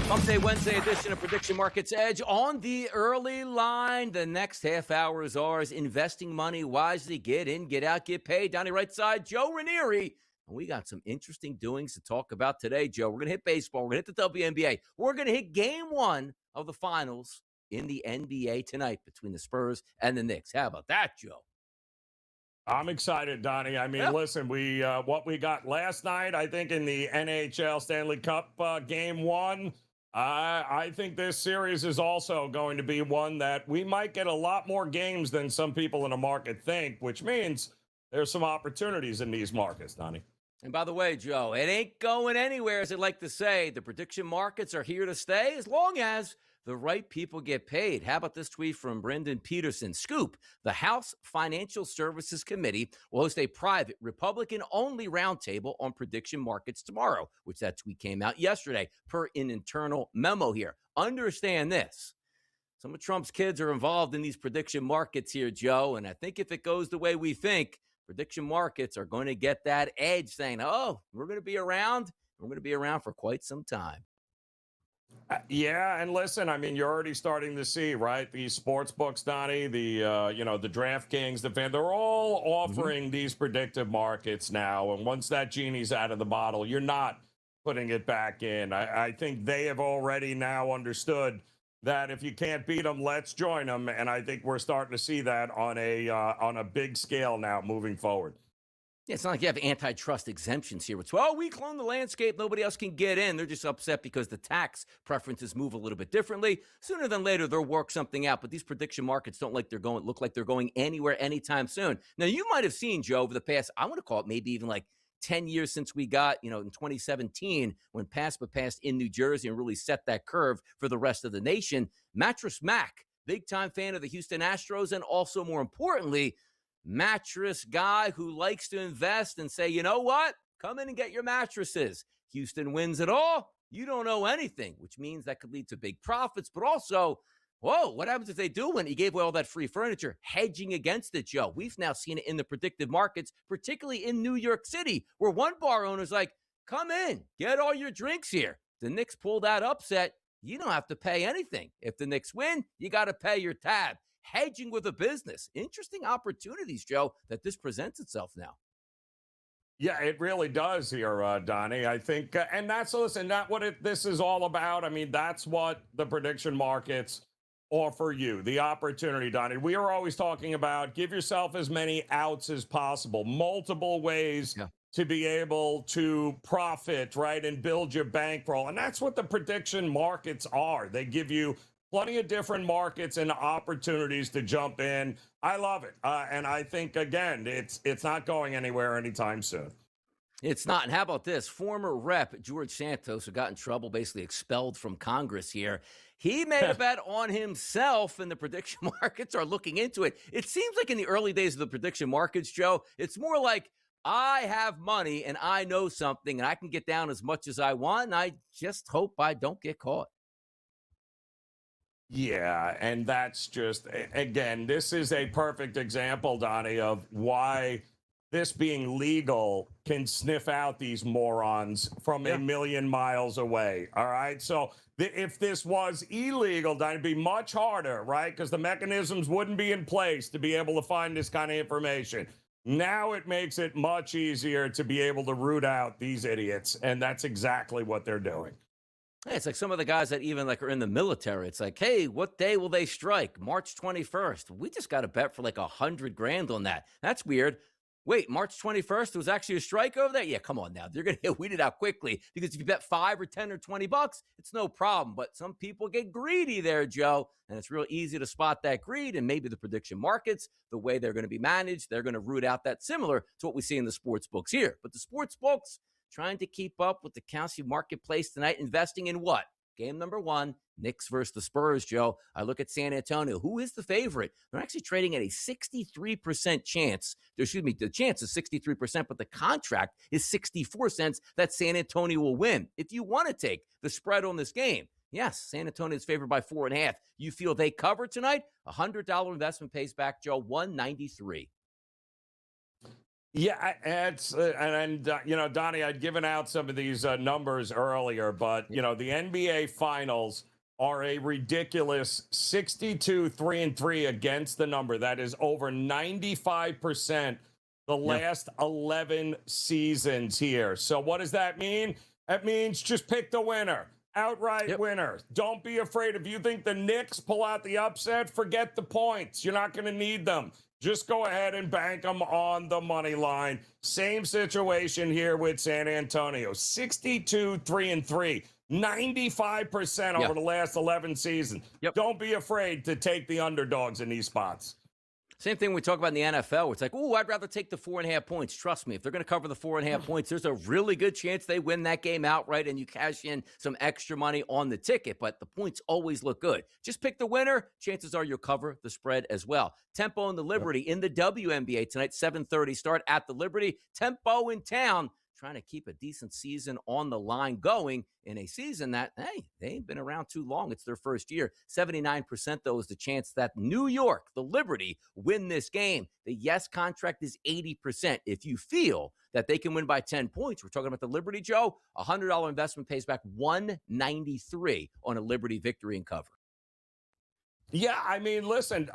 Hump Day Wednesday edition of Prediction Markets Edge on the early line. The next half hour is ours. Investing money wisely. Get in, get out, get paid. Down the right side, Joe Ranieri. And we got some interesting doings to talk about today, Joe. We're going to hit baseball. We're going to hit the WNBA. We're going to hit game one of the finals in the NBA tonight between the Spurs and the Knicks. How about that, Joe? I'm excited, Donnie. I mean, listen, what we got last night, I think in the NHL Stanley Cup game one, I think this series is also going to be one that we might get a lot more games than some people in the market think, which means there's some opportunities in these markets, Donnie. And by the way, Joe, it ain't going anywhere, as they like to say. The prediction markets are here to stay as long as the right people get paid. How about this tweet from Brendan Peterson? Scoop, the House Financial Services Committee will host a private Republican-only roundtable on prediction markets tomorrow, which that tweet came out yesterday per an internal memo here. Understand this. Some of Trump's kids are involved in these prediction markets here, Joe, and I think if it goes the way we think, prediction markets are going to get that edge saying, oh, we're going to be around. We're going to be around for quite some time. Yeah, and listen, I mean, you're already starting to see, right? These sports books, Donnie, the DraftKings, they're all offering these predictive markets now. And once that genie's out of the bottle, you're not putting it back in. I think they have already now understood that if you can't beat them, let's join them. And I think we're starting to see that on a big scale now moving forward. Yeah, it's not like you have antitrust exemptions here. It's, well, we clone the landscape. Nobody else can get in. They're just upset because the tax preferences move a little bit differently. Sooner than later, they'll work something out. But these prediction markets don't look like they're going anywhere anytime soon. Now, you might have seen, Joe, over the past, I want to call it maybe even like 10 years since we got, in 2017, when PASPA passed in New Jersey and really set that curve for the rest of the nation. Mattress Mac, big-time fan of the Houston Astros, and also, more importantly, mattress guy who likes to invest and say, you know what? Come in and get your mattresses. Houston wins it all. You don't know anything, which means that could lead to big profits. But also, whoa, what happens if they do win? He gave away all that free furniture, hedging against it, Joe. We've now seen it in the predictive markets, particularly in New York City, where one bar owner's like, come in, get all your drinks here. The Knicks pull that upset. You don't have to pay anything. If the Knicks win, you got to pay your tab. Hedging with a business. Interesting opportunities, Joe, that this presents itself now. Yeah, it really does here, Donnie. I think, and that's, listen, not what this is all about. I mean, that's what the prediction markets offer you, the opportunity, Donnie. We are always talking about give yourself as many outs as possible, multiple ways to be able to profit, right, and build your bankroll. And that's what the prediction markets are. They give you plenty of different markets and opportunities to jump in. I love it. And I think, again, it's not going anywhere anytime soon. It's not. And how about this? Former rep George Santos, who got in trouble, basically expelled from Congress here, he made a bet on himself, and the prediction markets are looking into it. It seems like in the early days of the prediction markets, Joe, it's more like I have money and I know something and I can get down as much as I want, and I just hope I don't get caught. Yeah, and that's just, again, this is a perfect example, Donnie, of why this being legal can sniff out these morons from a million miles away, all right? So if this was illegal, Donnie, it'd be much harder, right? Because the mechanisms wouldn't be in place to be able to find this kind of information. Now it makes it much easier to be able to root out these idiots, and that's exactly what they're doing. Hey, it's like some of the guys that even like are in the military. It's like, hey, what day will they strike? March 21st. We just got to bet for like $100,000 on that. That's weird. Wait, March 21st, there was actually a strike over there? Yeah, come on now. They're going to get weeded out quickly because if you bet 5 or 10 or 20 bucks, it's no problem. But some people get greedy there, Joe, and it's real easy to spot that greed. And maybe the prediction markets, the way they're going to be managed, they're going to root out that similar to what we see in the sports books here. But the sports books trying to keep up with the calcium marketplace tonight, investing in what? Game number one, Knicks versus the Spurs, Joe. I look at San Antonio. Who is the favorite? They're actually trading at a 63% chance. Excuse me, the chance is 63%, but the contract is 64 cents that San Antonio will win. If you want to take the spread on this game, yes, San Antonio is favored by 4.5. You feel they cover tonight? $100 investment pays back, Joe, $193. Yeah, it's Donnie, I'd given out some of these numbers earlier, but the NBA Finals are a ridiculous 62 3-3 against the number. That is over 95% the Yeah. last 11 seasons here. So what does that mean? That means just pick the winner. Outright Yep. winner. Don't be afraid. If you think the Knicks pull out the upset, forget the points. You're not going to need them. Just go ahead and bank them on the money line. Same situation here with San Antonio. 62 3-3, 95% Yeah. over the last 11 seasons. Yep. Don't be afraid to take the underdogs in these spots. Same thing we talk about in the NFL, where it's like, oh, I'd rather take the 4.5 points. Trust me, if they're going to cover the 4.5 points, there's a really good chance they win that game outright and you cash in some extra money on the ticket. But the points always look good. Just pick the winner. Chances are you'll cover the spread as well. Tempo and the Liberty in the WNBA tonight, 7:30 start at the Liberty. Tempo in town, trying to keep a decent season on the line going in a season that, hey, they ain't been around too long. It's their first year. 79%, though, is the chance that New York, the Liberty, win this game. The yes contract is 80%. If you feel that they can win by 10 points, we're talking about the Liberty, Joe, a $100 investment pays back $193 on a Liberty victory and cover. Yeah, I mean, listen,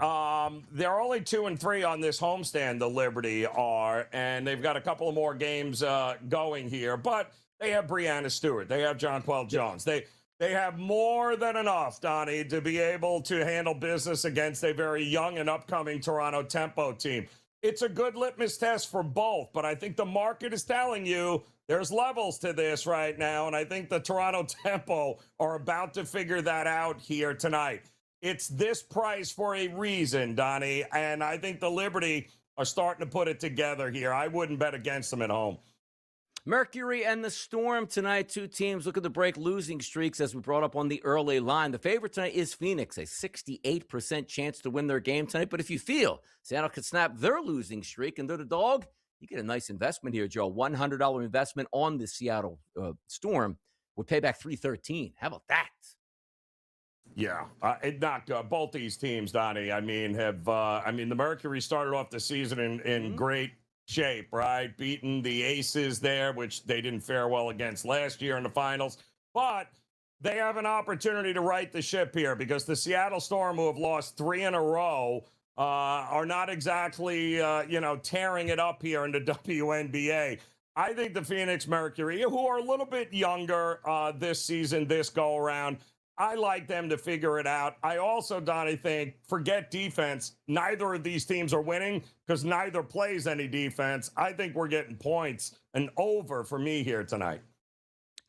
they're only 2-3 on this homestand, the Liberty are, and they've got a couple of more games going here, but they have Breanna Stewart. They have Jonquel Jones. They have more than enough, Donnie, to be able to handle business against a very young and upcoming Toronto Tempo team. It's a good litmus test for both, but I think the market is telling you there's levels to this right now, and I think the Toronto Tempo are about to figure that out here tonight. It's this price for a reason, Donnie, and I think the Liberty are starting to put it together here. I wouldn't bet against them at home. Mercury and the Storm tonight. Two teams looking to break losing streaks, as we brought up on the early line. The favorite tonight is Phoenix, a 68% chance to win their game tonight. But if you feel Seattle could snap their losing streak and they're the dog, you get a nice investment here, Joe. $100 investment on the Seattle Storm would pay back $313. How about that? Yeah, it knocked both these teams, Donnie. I mean, the Mercury started off the season in great shape, right? Beating the Aces there, which they didn't fare well against last year in the finals. But they have an opportunity to right the ship here because the Seattle Storm, who have lost 3 in a row, are not exactly, tearing it up here in the WNBA. I think the Phoenix Mercury, who are a little bit younger this season, this go around, I like them to figure it out. I also, Donnie, think, forget defense. Neither of these teams are winning because neither plays any defense. I think we're getting points and over for me here tonight.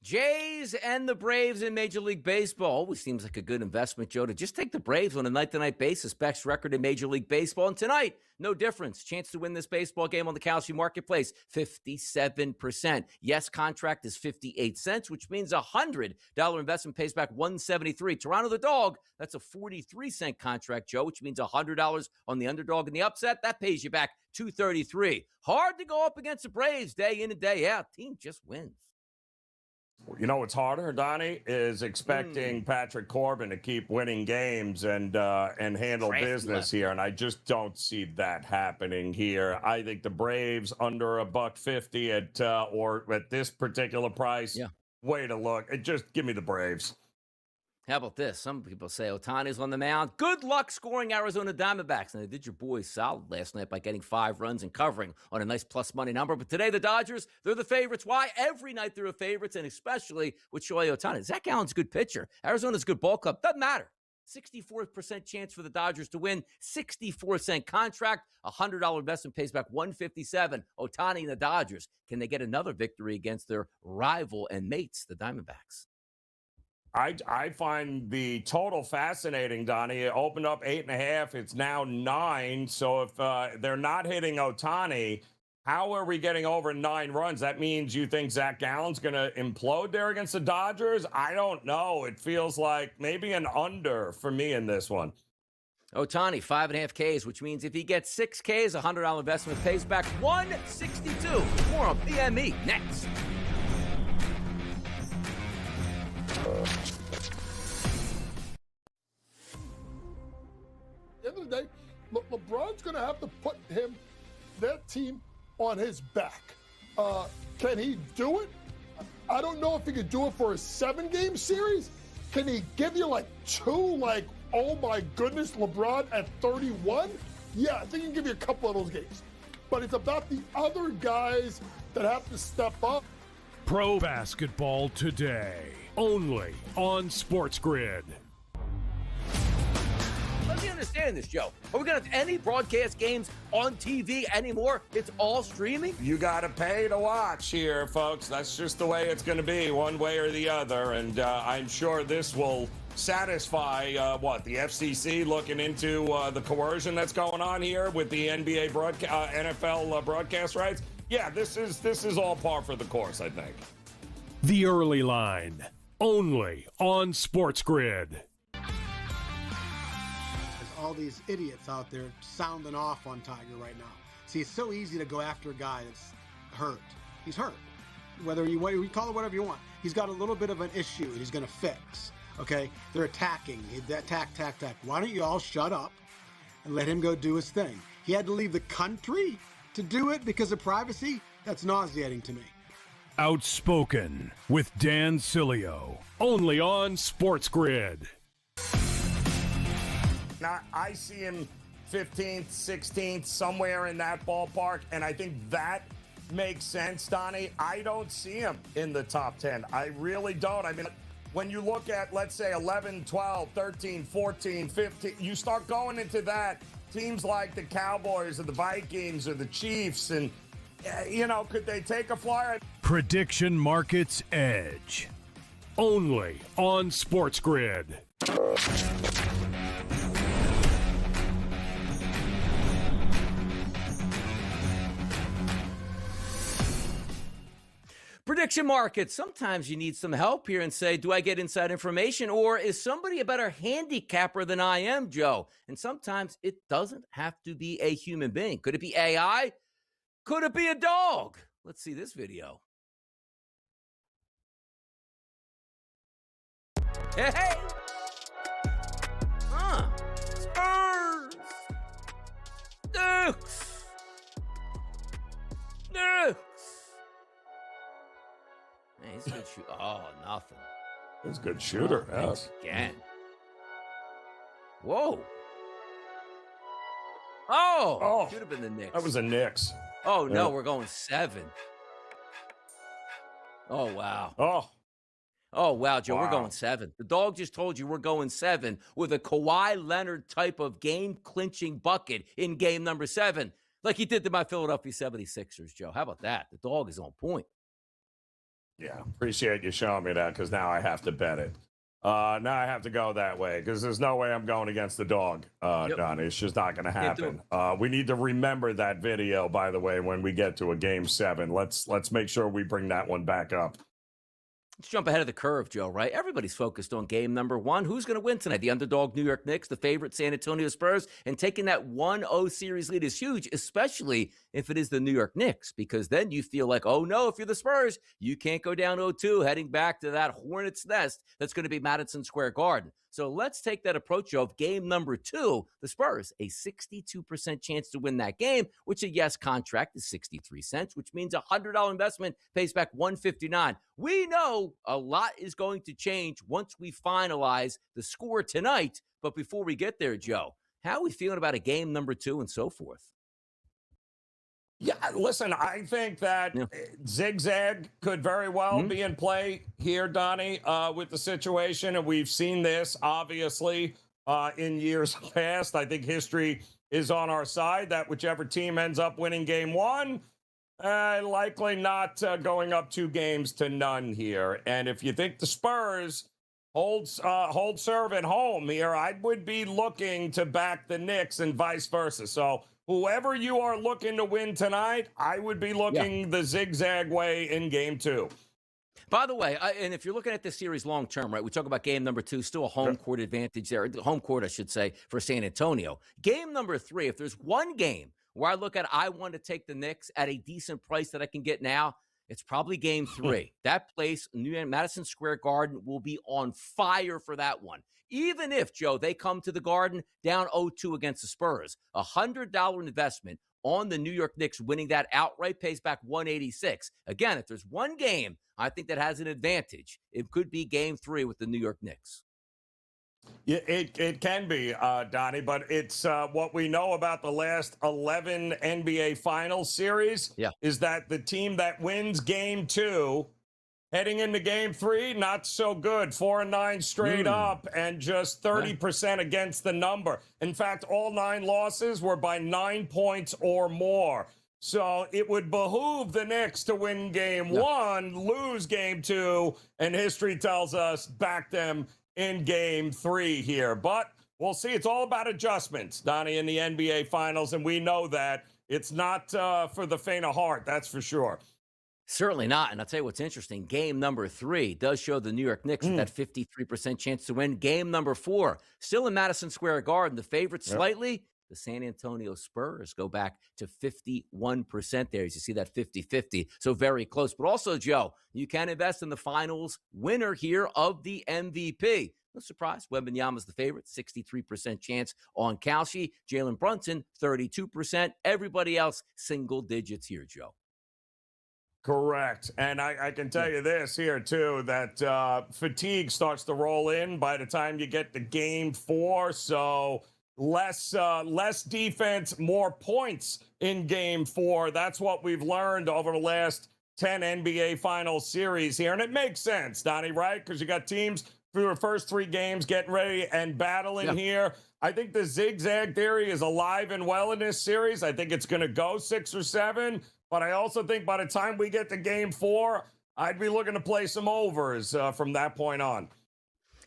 Jays and the Braves in Major League Baseball. Always seems like a good investment, Joe, to just take the Braves on a night-to-night basis. Best record in Major League Baseball. And tonight, no difference. Chance to win this baseball game on the Kalshi Marketplace, 57%. Yes, contract is 58 cents, which means a $100 investment pays back $173. Toronto the dog, that's a 43-cent contract, Joe, which means $100 on the underdog in the upset. That pays you back $233. Hard to go up against the Braves day in and day out. Team just wins. You know what's harder, Donnie, is expecting Patrick Corbin to keep winning games and handle business here, and I just don't see that happening here. I think the Braves under $150 or at this particular price. Yeah. Way to look. Just give me the Braves. How about this? Some people say Ohtani's on the mound. Good luck scoring Arizona Diamondbacks. And they did your boys solid last night by getting 5 runs and covering on a nice plus money number. But today, the Dodgers, they're the favorites. Why? Every night they're the favorites, and especially with Shohei Ohtani. Zach Allen's a good pitcher. Arizona's a good ball club. Doesn't matter. 64% chance for the Dodgers to win. 64-cent contract. $100 investment pays back $157. Ohtani and the Dodgers. Can they get another victory against their rival and mates, the Diamondbacks? I find the total fascinating, Donnie. It opened up 8.5. It's now 9. So if they're not hitting Ohtani, how are we getting over 9 runs? That means you think Zach Gallen's going to implode there against the Dodgers? I don't know. It feels like maybe an under for me in this one. Ohtani, 5.5 Ks, which means if he gets 6 Ks, $100 investment pays back $162. More on PME next. At the end of the day, LeBron's going to have to put that team on his back. Can he do it? I don't know if he could do it for a 7-game series. Can he give you like 2, like, oh my goodness, LeBron at 31? Yeah, I think he can give you a couple of those games. But it's about the other guys that have to step up. Pro Basketball Today, only on SportsGrid. Let me understand this, Joe. Are we going to have any broadcast games on TV anymore? It's all streaming? You got to pay to watch here, folks. That's just the way it's going to be, one way or the other. And I'm sure this will satisfy the FCC looking into the coercion that's going on here with the NBA NFL broadcast rights. Yeah, this is all par for the course, I think. The Early Line, only on SportsGrid. All these idiots out there sounding off on Tiger right now. See, it's so easy to go after a guy that's hurt. He's hurt. Whether you call it whatever you want. He's got a little bit of an issue he's going to fix. Okay? They're attacking. Attack. Why don't you all shut up and let him go do his thing? He had to leave the country to do it because of privacy? That's nauseating to me. Outspoken with Dan Cilio, only on SportsGrid. Now, I see him 15th, 16th, somewhere in that ballpark, and I think that makes sense, Donnie. I don't see him in the top 10. I really don't. I mean, when you look at, let's say, 11, 12, 13, 14, 15, you start going into that, teams like the Cowboys or the Vikings or the Chiefs, and, could they take a flyer? Prediction Markets Edge, only on SportsGrid. Prediction markets. Sometimes you need some help here and say, do I get inside information, or is somebody a better handicapper than I am, Joe? And sometimes it doesn't have to be a human being. Could it be AI? Could it be a dog? Let's see this video. Hey! Spurs! Dukes! Man, he's a good shooter. Oh, nothing. He's a good shooter. Thanks again. Whoa. Oh, should have been the Knicks. That was a Knicks. Oh, no, we're going 7. Oh, wow. Oh, wow, Joe, we're going 7. The dog just told you we're going 7 with a Kawhi Leonard type of game-clinching bucket in game number 7, like he did to my Philadelphia 76ers, Joe. How about that? The dog is on point. Yeah, appreciate you showing me that, because now I have to bet it. Now I have to go that way, because there's no way I'm going against the dog, Donnie. It's just not going to happen. We need to remember that video, by the way, when we get to a game 7. Let's make sure we bring that one back up. Let's jump ahead of the curve, Joe, right? Everybody's focused on game number 1. Who's going to win tonight? The underdog New York Knicks, the favorite San Antonio Spurs, and taking that 1-0 series lead is huge, especially if it is the New York Knicks, because then you feel like, oh no, if you're the Spurs, you can't go down 0-2 heading back to that hornet's nest that's going to be Madison Square Garden. So let's take that approach of game number 2, the Spurs, a 62% chance to win that game, which a yes contract is 63 cents, which means a $100 investment pays back $159. We know a lot is going to change once we finalize the score tonight. But before we get there, Joe, how are we feeling about a game number 2 and so forth? Yeah, listen, I think that zigzag could very well be in play here, Donnie, with the situation. And we've seen this, obviously, in years past. I think history is on our side, that whichever team ends up winning game 1, likely not going up 2-0 here. And if you think the Spurs hold serve at home here, I would be looking to back the Knicks and vice versa. So whoever you are looking to win tonight, I would be looking the zigzag way in game 2. By the way, and if you're looking at this series long term, right, we talk about game number 2, still a home court advantage there, home court, I should say, for San Antonio. Game number 3, if there's one game where I look at, I want to take the Knicks at a decent price that I can get now, it's probably game 3. That place, Madison Square Garden, will be on fire for that one. Even if, Joe, they come to the Garden down 0-2 against the Spurs, $100 investment on the New York Knicks winning that outright, pays back 186. Again, if there's one game I think that has an advantage, it could be game 3 with the New York Knicks. Yeah, it can be, Donnie, but it's what we know about the last 11 NBA Finals series is that the team that wins game 2 heading into game 3, not so good. 4-9 straight up and just 30% against the number. In fact, all 9 losses were by 9 points or more. So it would behoove the Knicks to win game 1, lose game 2, and history tells us back them in game 3 here. But we'll see. It's all about adjustments, Donnie, in the NBA Finals, and we know that. It's not for the faint of heart, that's for sure. Certainly not. And I'll tell you what's interesting. Game number 3 does show the New York Knicks with that 53% chance to win. Game number 4, still in Madison Square Garden, the favorite slightly. The San Antonio Spurs go back to 51% there. As you see that 50-50. So very close. But also, Joe, you can invest in the finals winner here of the MVP. No surprise. Wembanyama's the favorite. 63% chance on Kalshi. Jalen Brunson, 32%. Everybody else, single digits here, Joe. Correct. And I can tell you this here, too, that fatigue starts to roll in by the time you get to game 4. So less defense, more points in game 4. That's what we've learned over the last 10 NBA Finals series here. And it makes sense, Donnie, right? Because you got teams through the first 3 games getting ready and battling here. I think the zigzag theory is alive and well in this series. I think it's going to go 6 or 7. But I also think by the time we get to game 4, I'd be looking to play some overs from that point on.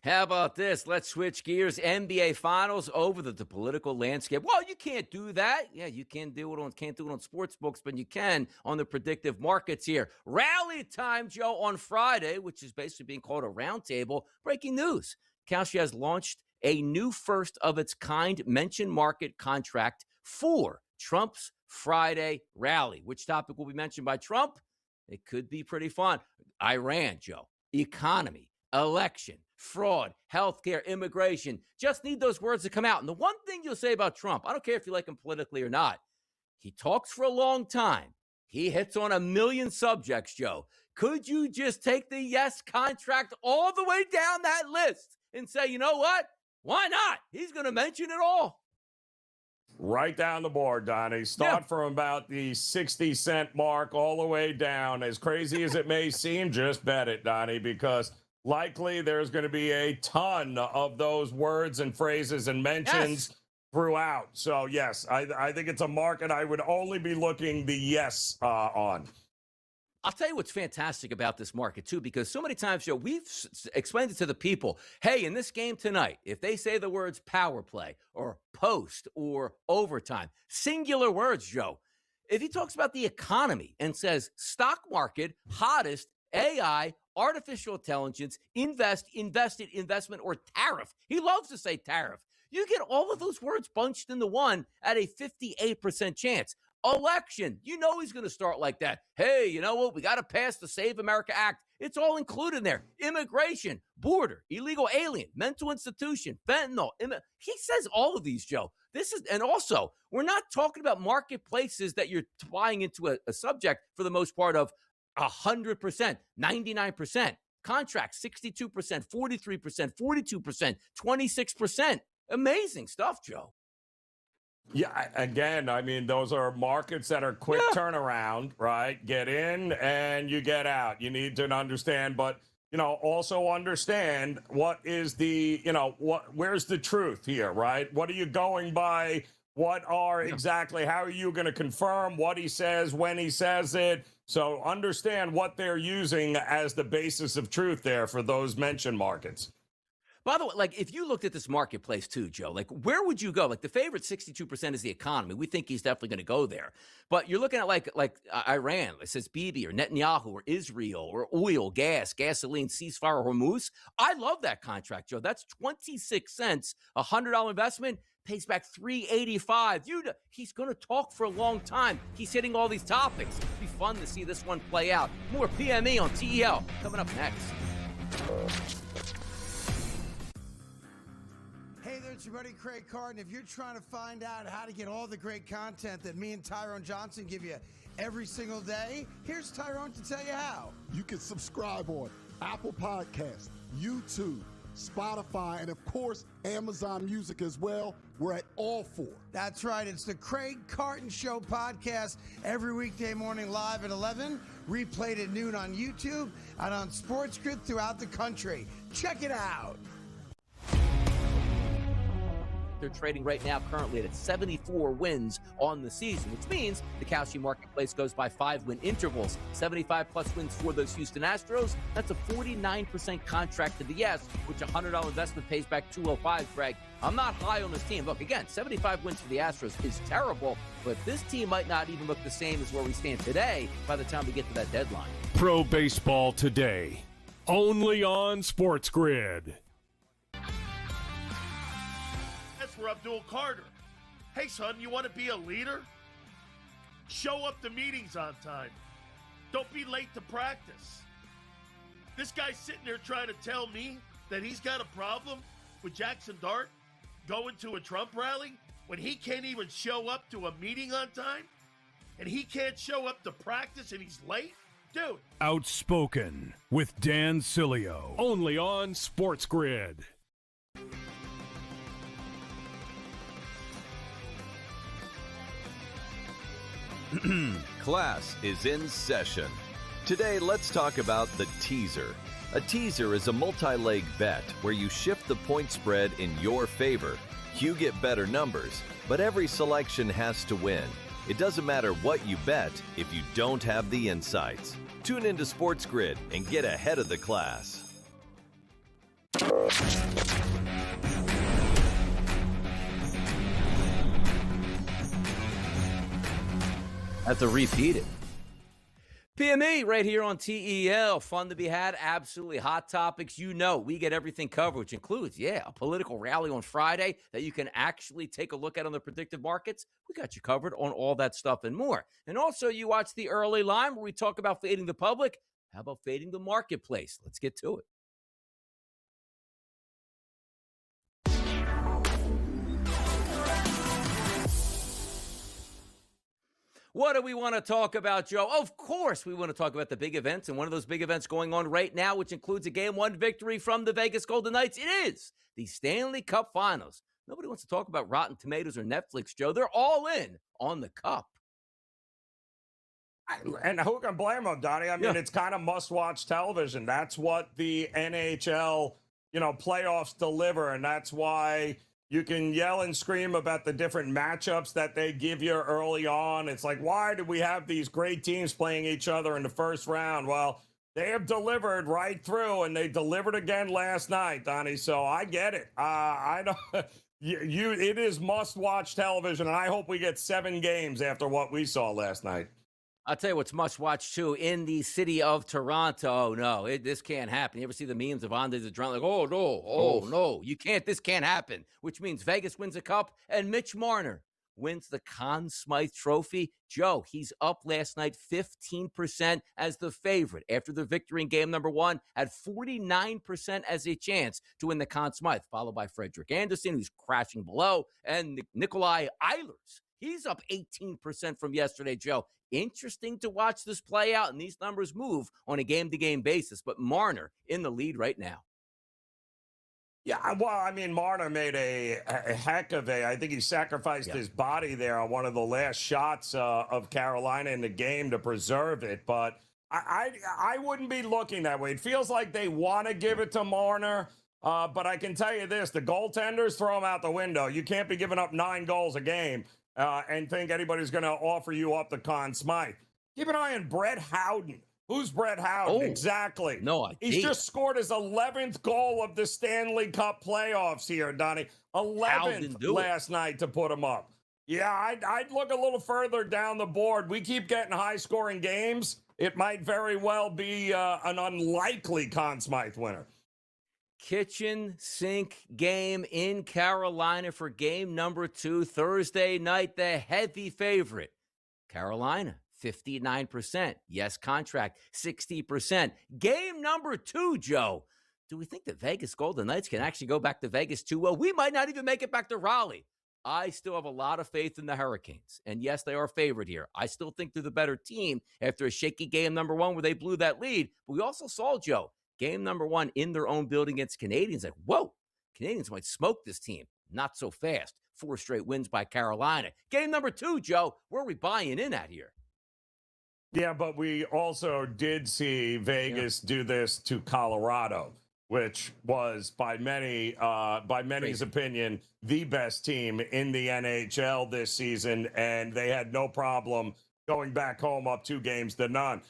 How about this? Let's switch gears. NBA Finals over the political landscape. Well, you can't do that. Yeah, you can't do it on sports books, but you can on the predictive markets here. Rally time, Joe, on Friday, which is basically being called a roundtable. Breaking news. Kalshi has launched a new first-of-its-kind mention market contract for Trump's Friday rally. Which topic will be mentioned by Trump? It could be pretty fun. Iran, Joe. Economy. Election. Fraud, healthcare, immigration. Just need those words to come out. And the one thing you'll say about Trump, I don't care if you like him politically or not, he talks for a long time. He hits on a million subjects, Joe. Could you just take the yes contract all the way down that list and say, you know what? Why not? He's going to mention it all. Right down the board, Donnie. Start from about the 60-cent mark all the way down. As crazy as it may seem, just bet it, Donnie, because likely there's going to be a ton of those words and phrases and mentions throughout. So, yes, I think it's a market I would only be looking the yes on. I'll tell you what's fantastic about this market, too, because so many times, Joe, we've explained it to the people. Hey, in this game tonight, if they say the words power play or post or overtime, singular words, Joe, if he talks about the economy and says stock market, hottest, AI, artificial intelligence, investment, or tariff. He loves to say tariff. You get all of those words bunched into one at a 58% chance. Election, you know he's going to start like that. Hey, you know what? We got to pass the Save America Act. It's all included in there. Immigration, border, illegal alien, mental institution, fentanyl. He says all of these, Joe. And also, we're not talking about marketplaces that you're buying into a subject for the most part of 100%, 99%. Contracts, 62%, 43%, 42%, 26%. Amazing stuff, Joe. Yeah, again, I mean, those are markets that are quick turnaround, right? Get in and you get out. You need to understand, but, also understand what is where's the truth here, right? What are you going by? What are exactly, how are you going to confirm what he says when he says it? So understand what they're using as the basis of truth there for those mention markets. By the way, if you looked at this marketplace too, Joe, where would you go? The favorite 62% is the economy. We think he's definitely going to go there. But you're looking at like Iran, it says Bibi or Netanyahu or Israel or oil, gas, gasoline, ceasefire, Hormuz. I love that contract, Joe. That's 26 cents, $100 investment. Pays back $385. He's going to talk for a long time. He's hitting all these topics. It'll be fun to see this one play out. More PME on TEL coming up next. Hey, there's it's your buddy Craig Carton. If you're trying to find out how to get all the great content that me and Tyrone Johnson give you every single day, here's Tyrone to tell you how. You can subscribe on Apple Podcasts, YouTube, Spotify, and of course, Amazon Music as well. We're at all four. That's right. It's the Craig Carton Show podcast every weekday morning live at 11, replayed at noon on YouTube and on SportsGrid throughout the country. Check it out. They're trading right now currently at 74 wins on the season, which means the Kalshi marketplace goes by 5-win intervals. 75-plus wins for those Houston Astros. That's a 49% contract to the yes, which a $100 investment pays back $205, Greg. I'm not high on this team. Look, again, 75 wins for the Astros is terrible, but this team might not even look the same as where we stand today by the time we get to that deadline. Pro Baseball Today, only on SportsGrid. For Abdul Carter. Hey, son, you want to be a leader? Show up to meetings on time. Don't be late to practice. This guy's sitting there trying to tell me that he's got a problem with Jackson Dart going to a Trump rally when he can't even show up to a meeting on time? And he can't show up to practice and he's late? Dude. Outspoken with Dan Cilio, only on SportsGrid. Class is in session. Today, let's talk about the teaser. A teaser is a multi-leg bet where you shift the point spread in your favor. You get better numbers, but every selection has to win. It doesn't matter what you bet if you don't have the insights. Tune into SportsGrid and get ahead of the class. Have to repeat it. PME right here on TEL. Fun to be had. Absolutely hot topics. You know, we get everything covered, which includes, a political rally on Friday that you can actually take a look at on the predictive markets. We got you covered on all that stuff and more. And also, you watch the early line where we talk about fading the public. How about fading the marketplace? Let's get to it. What do we want to talk about, Joe? Of course, we want to talk about the big events, and one of those big events going on right now, which includes a Game 1 victory from the Vegas Golden Knights. It is the Stanley Cup Finals. Nobody wants to talk about Rotten Tomatoes or Netflix, Joe. They're all in on the Cup. And who can blame them, Donnie? I mean, it's kind of must-watch television. That's what the NHL, playoffs deliver, and that's why you can yell and scream about the different matchups that they give you early on. It's like, why do we have these great teams playing each other in the first round? Well, they have delivered right through, and they delivered again last night, Donnie. So I get it. I don't. It is must-watch television, and I hope we get 7 games after what we saw last night. I'll tell you what's must-watch, too, in the city of Toronto. Oh, no, this can't happen. You ever see the memes of Andre the Drunk? Like, no, you can't. This can't happen, which means Vegas wins a cup, and Mitch Marner wins the Conn Smythe Trophy. Joe, he's up last night 15% as the favorite after the victory in game number 1, at 49% as a chance to win the Conn Smythe, followed by Frederick Anderson, who's crashing below, and Nikolai Ehlers. He's up 18% from yesterday, Joe. Interesting to watch this play out, and these numbers move on a game-to-game basis, but Marner in the lead right now. Yeah, well, I mean, Marner made a heck of I think he sacrificed his body there on one of the last shots of Carolina in the game to preserve it, but I wouldn't be looking that way. It feels like they want to give it to Marner, but I can tell you this, the goaltenders throw them out the window. You can't be giving up 9 goals a game and think anybody's going to offer you up the Conn Smythe. Keep an eye on Brett Howden. Who's Brett Howden? Exactly. No idea. He's just scored his 11th goal of the Stanley Cup playoffs here, Donnie. 11th last night to put him up. Yeah, I'd look a little further down the board. We keep getting high-scoring games. It might very well be an unlikely Conn Smythe winner. Kitchen sink game in Carolina for game number 2, Thursday night, the heavy favorite. Carolina, 59%. Yes, contract, 60%. Game number 2, Joe. do we think the Vegas Golden Knights can actually go back to Vegas 2-0? We might not even make it back to Raleigh. I still have a lot of faith in the Hurricanes. And yes, they are favored here. I still think they're the better team after a shaky game number one where they blew that lead. But we also saw, Joe, game number one in their own building against Canadians. Like, whoa, Canadians might smoke this team. Not so fast. 4 straight wins by Carolina. Game number 2, Joe, where are we buying in at here? Yeah, but we also did see Vegas do this to Colorado, which was by many's opinion, the best team in the NHL this season, and they had no problem going back home up 2-0.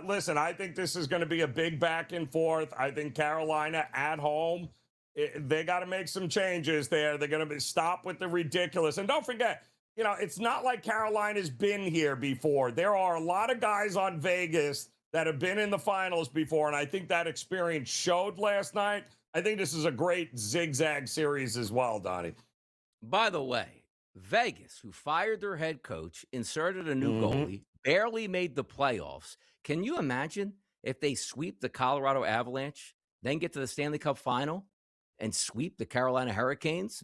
Listen, I think this is going to be a big back and forth. I think Carolina at home, they got to make some changes there. They're going to stop with the ridiculous. And don't forget, it's not like Carolina's been here before. There are a lot of guys on Vegas that have been in the finals before, and I think that experience showed last night. I think this is a great zigzag series as well, Donnie. By the way, Vegas, who fired their head coach, inserted a new goalie, barely made the playoffs. Can you imagine if they sweep the Colorado Avalanche, then get to the Stanley Cup final and sweep the Carolina Hurricanes?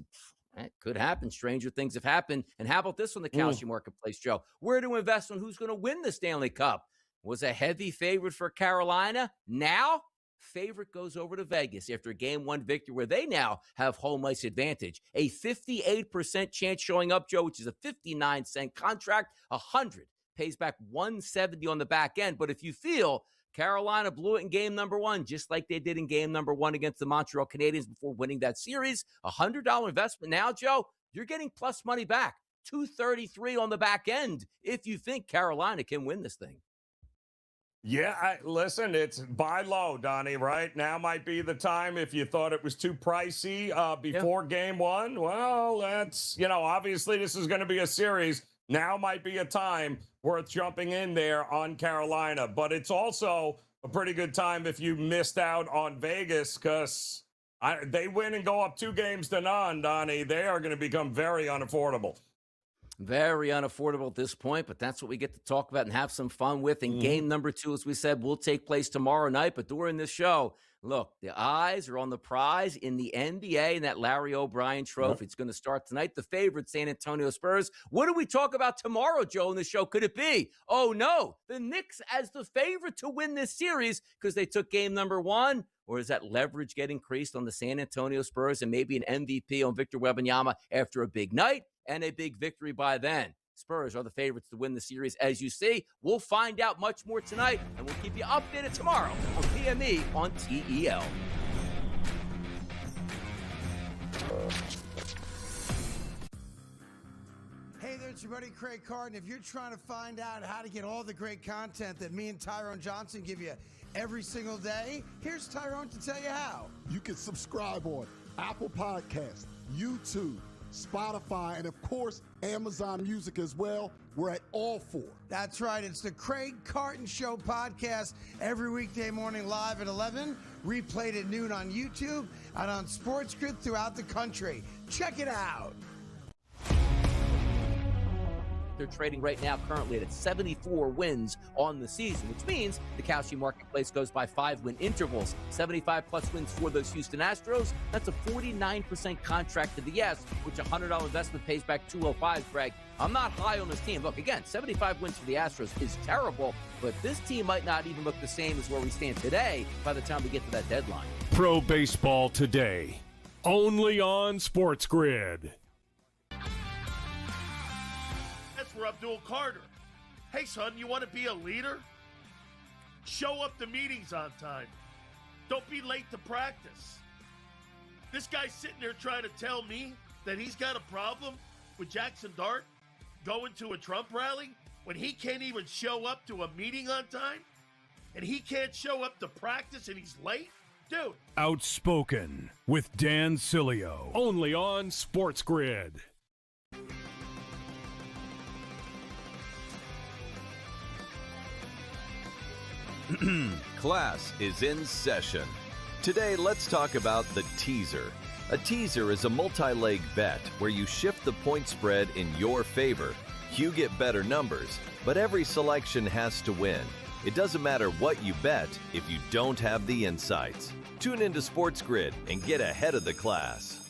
That could happen. Stranger things have happened. And how about this on the Kalshi Marketplace, Joe? Where to invest on who's going to win the Stanley Cup? Was a heavy favorite for Carolina. Now, favorite goes over to Vegas after a game 1 victory where they now have home ice advantage. A 58% chance showing up, Joe, which is a 59-cent contract. 100 pays back 170 on the back end. But if you feel Carolina blew it in game number 1, just like they did in game number 1 against the Montreal Canadiens before winning that series, $100 investment now, Joe, you're getting plus money back. $233 on the back end if you think Carolina can win this thing. Yeah, listen, it's buy low, Donnie, right? Now might be the time if you thought it was too pricey before game 1. Well, that's, obviously this is going to be a series. Now might be a time worth jumping in there on Carolina. But it's also a pretty good time if you missed out on Vegas because they win and go up 2-0, Donnie. They are going to become very unaffordable. Very unaffordable at this point, but that's what we get to talk about and have some fun with. And game number 2, as we said, will take place tomorrow night. But during this show, look, the eyes are on the prize in the NBA and that Larry O'Brien trophy. It's going to start tonight. The favorite, San Antonio Spurs. What do we talk about tomorrow, Joe, in the show? Could it be, oh, no, the Knicks as the favorite to win this series because they took game number 1? Or is that leverage get increased on the San Antonio Spurs and maybe an MVP on Victor Wembanyama after a big night and a big victory by then? Spurs are the favorites to win the series, as you see. We'll find out much more tonight, and we'll keep you updated tomorrow on PME on TEL. Hey there, it's your buddy Craig Carton. If you're trying to find out how to get all the great content that me and Tyrone Johnson give you every single day, here's Tyrone to tell you how. You can subscribe on Apple Podcasts, YouTube, Spotify, and of course, Amazon Music as well. We're at all 4. That's right. It's the Craig Carton Show podcast every weekday morning live at 11, replayed at noon on YouTube and on SportsGrid throughout the country. Check it out. They're trading right now currently at 74 wins on the season, which means the Kalshi Marketplace goes by 5-win intervals. 75-plus wins for those Houston Astros. That's a 49% contract to the yes, which $100 investment pays back $205, Greg. I'm not high on this team. Look, again, 75 wins for the Astros is terrible, but this team might not even look the same as where we stand today by the time we get to that deadline. Pro Baseball Today, only on SportsGrid. For Abdul Carter. Hey, son, you want to be a leader? Show up to meetings on time. Don't be late to practice. This guy's sitting there trying to tell me that he's got a problem with Jackson Dart going to a Trump rally when he can't even show up to a meeting on time and he can't show up to practice and he's late? Dude. Outspoken with Dan Cilio, only on SportsGrid. Class is in session. Today, let's talk about the teaser. A teaser is a multi-leg bet where you shift the point spread in your favor. You get better numbers, but every selection has to win. It doesn't matter what you bet if you don't have the insights. Tune into SportsGrid and get ahead of the class.